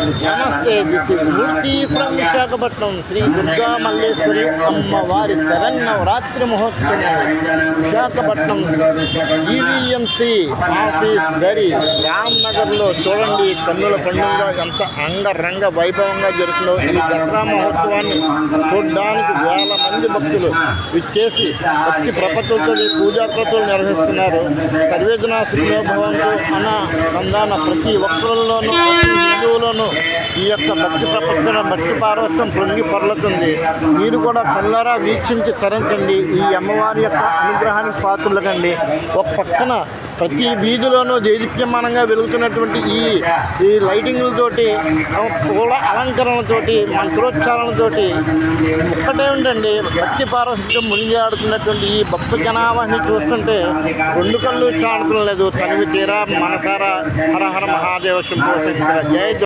నమస్తే, this is Murthy from Visakhapatnam. Shri Durga Malleswari అమ్మవారి శరన్నవరాత్రి మహోత్సవం విశాఖపట్నం ఈవీఎంసీ ఆఫీస్ గరి రామ్నగర్లో చూడండి. కన్నుల పండుగ ఎంత అంగరంగ వైభవంగా జరుగుతుందో. ఈ దసరా మహోత్సవాన్ని చూడడానికి వేల మంది భక్తులు విచ్చేసి భక్తి ప్రపత్తులతో పూజాకృతులు నిర్వహిస్తున్నారు. సర్వేజన సుఖినో భవంతు అన్న నందాన ప్రతి ఒక్కరిలోనూ హిందువులోనూ ఈ యొక్క భక్తి ప్రపత్తుల భక్తి పారవస్యం పొంగి పొరలుతుంది. మీరు కూడా కళ్ళారా వీక్షించి తరించండి. ఈ అమ్మవారి యొక్క అనుగ్రహానికి పాత్రలకండి. ఒక పక్కన ప్రతి వీధిలోనూ దేదీప్యమానంగా వెలుగుతున్నటువంటి ఈ లైటింగ్లతోటి, పూల అలంకరణలతోటి, మంత్రోచ్చారణలతోటి ఒక్కటే ఉండండి. భక్తి పారవస్యం మునిగాడుతున్నటువంటి ఈ భక్త జనాభాని చూస్తుంటే రెండు కళ్ళు చాడటం లేదు. తనివి తీరా మనసారా హర హర మహాదేవ శంభో శంకర. జై